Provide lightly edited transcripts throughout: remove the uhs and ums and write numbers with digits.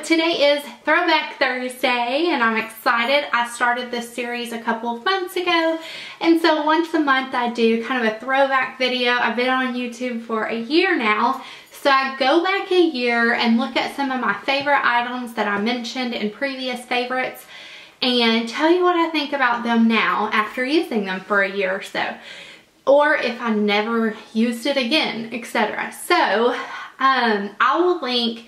today is Throwback Thursday and I'm excited. I started this series a couple of months ago, and so once a month I do kind of a throwback video. I've been on YouTube for a year now, so I go back a year and look at some of my favorite items that I mentioned in previous favorites and tell you what I think about them now after using them for a year or so, or if I never used it again, etc. So I will link.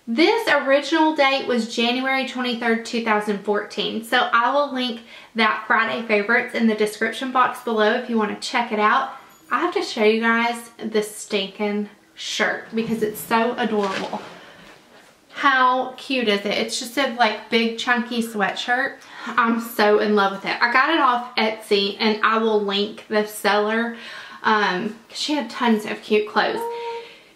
This original date was January 23rd, 2014. So I will link that Friday favorites in the description box below if you want to check it out. I have to show you guys this stinking shirt because it's so adorable. How cute is it? It's just a like big chunky sweatshirt. I'm so in love with it. I got it off Etsy and I will link the seller because she had tons of cute clothes.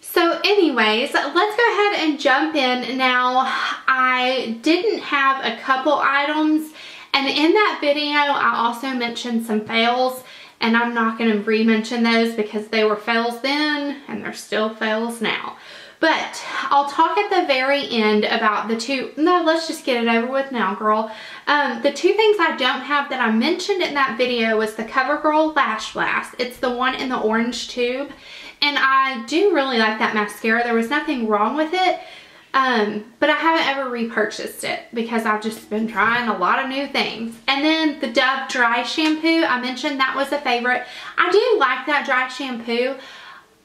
So anyways, let's go ahead and jump in. Now, I didn't have a couple items, and in that video, I also mentioned some fails, and I'm not going to re-mention those because they were fails then, and they're still fails now. But I'll talk at the very end about the two, no, let's just get it over with now, girl. The two things I don't have that I mentioned in that video was the CoverGirl Lash Blast. It's the one in the orange tube. And I do really like that mascara. There was nothing wrong with it, but I haven't ever repurchased it because I've just been trying a lot of new things. And then the Dove Dry Shampoo, I mentioned that was a favorite. I do like that dry shampoo.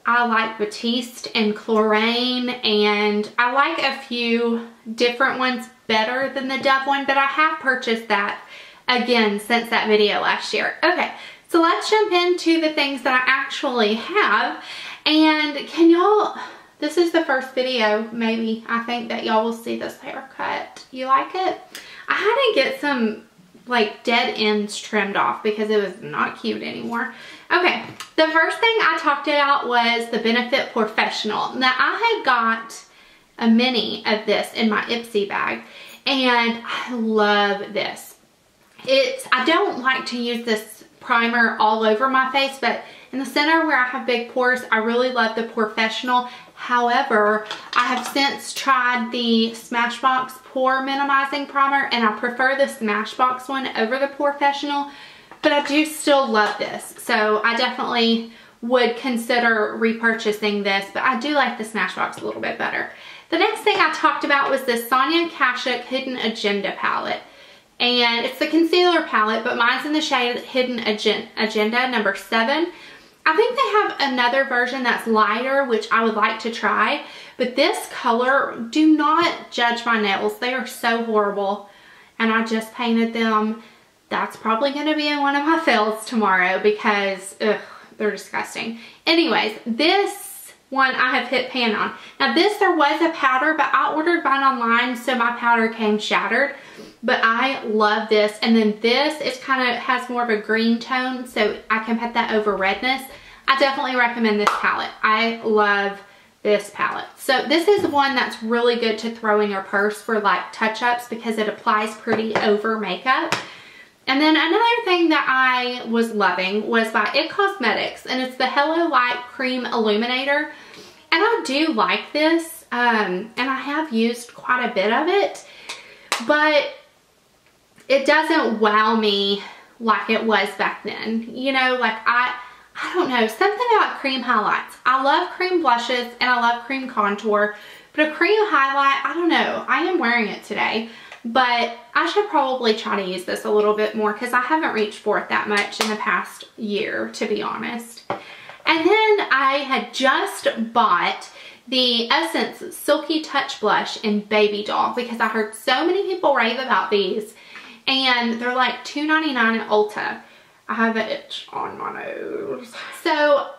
I like Batiste and Chlorane, and I like a few different ones better than the Dove one, but I have purchased that again since that video last year. Okay, so let's jump into the things that I actually have. And can y'all, this is the first video, maybe, I think, that y'all will see this haircut. You like it? I had to get some, like, dead ends trimmed off because it was not cute anymore. Okay, the first thing I talked about was the Benefit Professional. Now, I had got a mini of this in my Ipsy bag, and I love this. I don't like to use this primer all over my face, but in the center where I have big pores, I really love the Professional. However, I have since tried the Smashbox Pore Minimizing Primer, and I prefer the Smashbox one over the Professional, but I do still love this. So I definitely would consider repurchasing this, but I do like the Smashbox a little bit better. The next thing I talked about was this Sonia Kashuk Hidden Agenda palette. And it's the concealer palette, but mine's in the shade Hidden Agenda number 7. I think they have another version that's lighter, which I would like to try. But this color, do not judge my nails. They are so horrible. And I just painted them. That's probably going to be in one of my fails tomorrow because, ugh, they're disgusting. Anyways, this one I have hit pan on. Now this, there was a powder, but I ordered mine online, so my powder came shattered. But I love this. And then this, it kind of has more of a green tone, so I can put that over redness. I definitely recommend this palette. I love this palette. So this is one that's really good to throw in your purse for like touch-ups because it applies pretty over makeup. And then another thing that I was loving was by IT Cosmetics, and it's the Hello Light Cream Illuminator. And I do like this, and I have used quite a bit of it, but it doesn't wow me like it was back then. You know, like I don't know, something about cream highlights. I love cream blushes and I love cream contour, but a cream highlight, I don't know. I am wearing it today, but I should probably try to use this a little bit more because I haven't reached for it that much in the past year, to be honest. And then I had just bought the Essence Silky Touch Blush in Baby Doll because I heard so many people rave about these. And they're like $2.99 at Ulta. I have an itch on my nose. So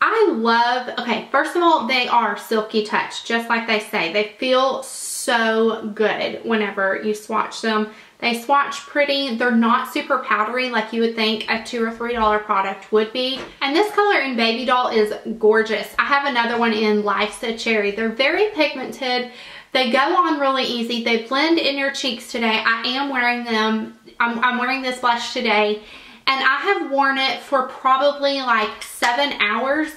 I love, okay, first of all, they are silky touch, just like they say. They feel so good whenever you swatch them. They swatch pretty. They're not super powdery like you would think a $2 or $3 product would be. And this color in Baby Doll is gorgeous. I have another one in Life's a Cherry. They're very pigmented. They go on really easy. They blend in your cheeks today. I am wearing them. I'm wearing this blush today, and I have worn it for probably like 7 hours.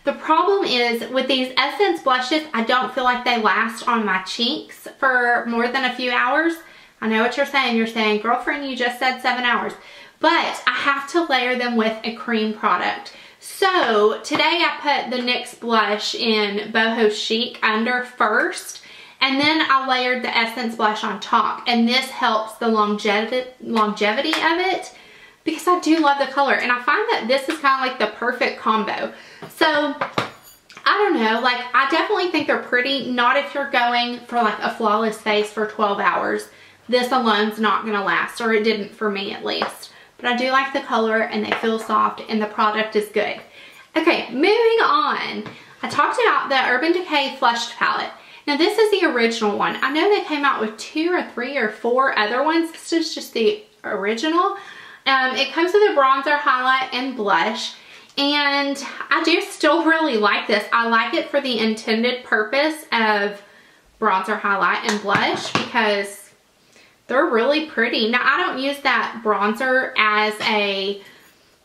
The problem is with these Essence blushes, I don't feel like they last on my cheeks for more than a few hours. I know what you're saying. You're saying, girlfriend, you just said 7 hours. But I have to layer them with a cream product. So today I put the NYX blush in Boho Chic under first, and then I layered the Essence blush on top. And this helps the longevity of it, because I do love the color. And I find that this is kind of like the perfect combo. So I don't know, like I definitely think they're pretty. Not if you're going for like a flawless face for 12 hours. This alone's not gonna last, or it didn't for me at least. But I do like the color, and they feel soft, and the product is good. Okay, moving on. I talked about the Urban Decay Flushed Palette. Now this is the original one. I know they came out with 2 or 3 or 4 other ones. This is just the original. It comes with a bronzer, highlight, and blush. And I do still really like this. I like it for the intended purpose of bronzer, highlight, and blush, because they're really pretty. Now I don't use that bronzer as a,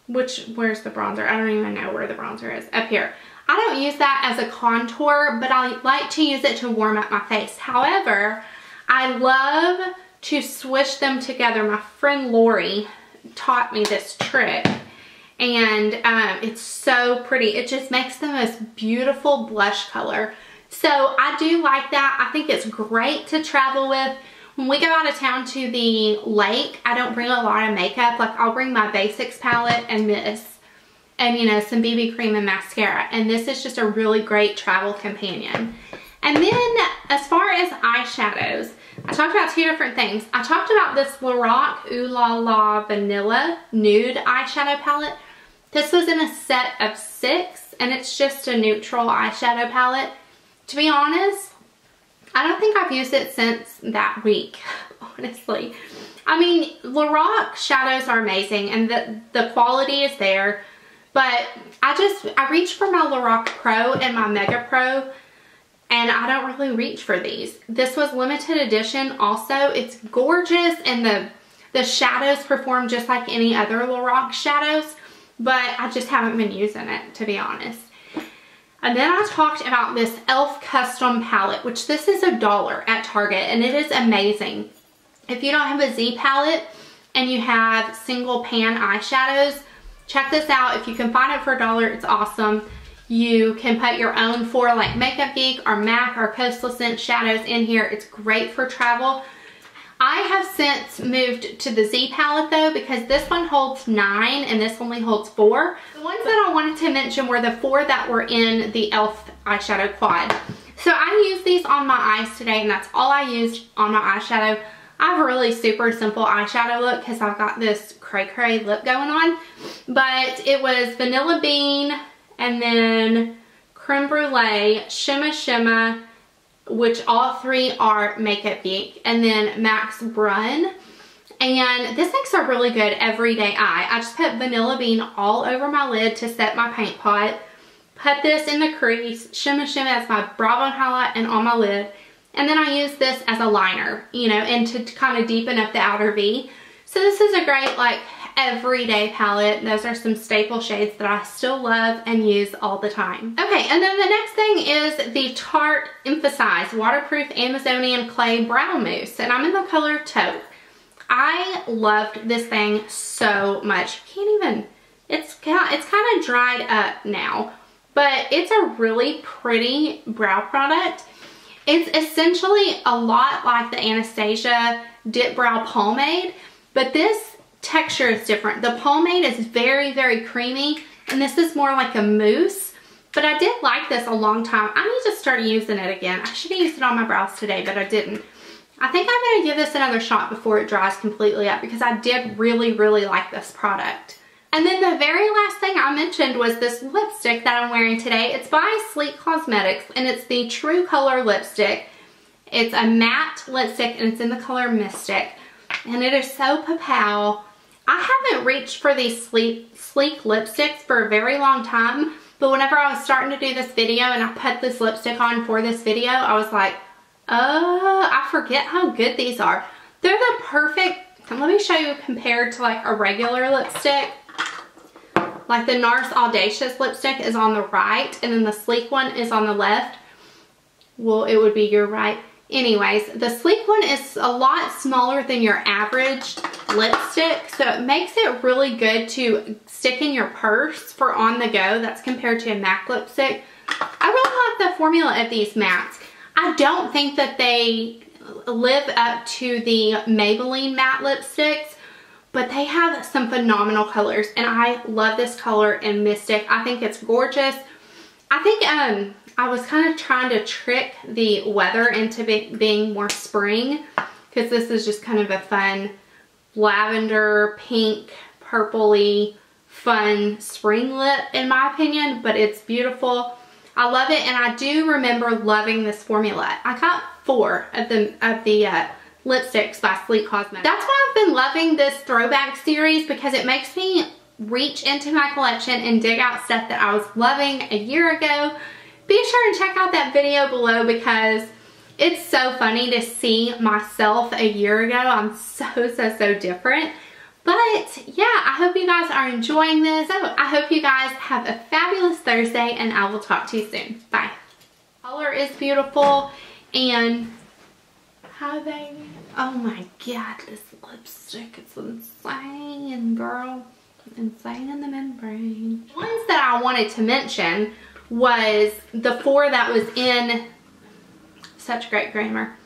where's the bronzer? I don't even know where the bronzer is. Up here. I don't use that as a contour, but I like to use it to warm up my face. However, I love to swish them together. My friend Lori taught me this trick, and it's so pretty. It just makes the most beautiful blush color. So I do like that. I think it's great to travel with. When we go out of town to the lake, I don't bring a lot of makeup. Like I'll bring my basics palette and this, and you know, some BB cream and mascara. And this is just a really great travel companion. And then as far as eyeshadows, I talked about 2 different things. I talked about this Lorac Ooh La La Vanilla Nude eyeshadow palette. This was in a set of 6, and it's just a neutral eyeshadow palette. To be honest, I don't think I've used it since that week, honestly. I mean, Lorac shadows are amazing, and the quality is there, but I reach for my Lorac Pro and my Mega Pro, and I don't really reach for these. This was limited edition also. It's gorgeous, and the shadows perform just like any other Lorac shadows, but I just haven't been using it, to be honest. And then I talked about this e.l.f. Custom Palette, which this is $1 at Target, and it is amazing. If you don't have a Z palette and you have single pan eyeshadows, check this out. If you can find it for $1, it's awesome. You can put your own for like Makeup Geek or MAC or Coastal Scent shadows in here. It's great for travel. I have since moved to the Z palette though, because this one holds 9 and this only holds 4. The ones that I wanted to mention were the 4 that were in the e.l.f. eyeshadow quad. So I used these on my eyes today, and that's all I used on my eyeshadow. I have a really super simple eyeshadow look because I've got this cray cray lip going on. But it was Vanilla Bean, and then Creme Brulee, Shimma Shimma, which all 3 are Makeup Geek, and then Max Brun. And this makes a really good everyday eye. I just put Vanilla Bean all over my lid to set my paint pot. Put this in the crease, Shimma Shimma as my brow bone highlight and on my lid. And then I use this as a liner, you know, and to kind of deepen up the outer V. So this is a great like everyday palette. Those are some staple shades that I still love and use all the time. Okay, and then the next thing is the Tarte Emphasize Waterproof Amazonian Clay Brow Mousse, and I'm in the color Taupe. I loved this thing so much. It's kind of dried up now, but it's a really pretty brow product. It's essentially a lot like the Anastasia Dip Brow Pomade, but this texture is different. The pomade is very, very creamy, and this is more like a mousse. But I did like this a long time. I need to start using it again. I should have used it on my brows today, but I didn't. I think I'm going to give this another shot before it dries completely up, because I did really, really like this product. And then the very last thing I mentioned was this lipstick that I'm wearing today. It's by Sleek Cosmetics, and it's the True Color lipstick. It's a matte lipstick, and it's in the color Mystic. And it is so pow. I haven't reached for these sleek lipsticks for a very long time, but whenever I was starting to do this video and I put this lipstick on for this video, I was like, I forget how good these are. They're the perfect, let me show you compared to like a regular lipstick. Like the NARS Audacious lipstick is on the right and then the Sleek one is on the left. Well, it would be your right. Anyways, the Sleek one is a lot smaller than your average lipstick, so it makes it really good to stick in your purse for on the go. That's compared to a MAC lipstick. I really like the formula of these mattes. I don't think that they live up to the Maybelline matte lipsticks, but they have some phenomenal colors, and I love this color in Mystic. I think it's gorgeous. I think I was kind of trying to trick the weather into being more spring, because this is just kind of a fun lavender, pink, purpley, fun spring lip in my opinion, but it's beautiful. I love it, and I do remember loving this formula. I got 4 of the lipsticks by Sleek Cosmetics. That's why I've been loving this throwback series, because it makes me reach into my collection and dig out stuff that I was loving a year ago. Be sure and check out that video below, because it's so funny to see myself a year ago. I'm so different. But yeah, I hope you guys are enjoying this. So I hope you guys have a fabulous Thursday, and I will talk to you soon. Bye. Color is beautiful, and hi baby. Oh my god, this lipstick is insane, girl. Insane in the membrane. Ones that I wanted to mention was the 4 that was in, such great grammar,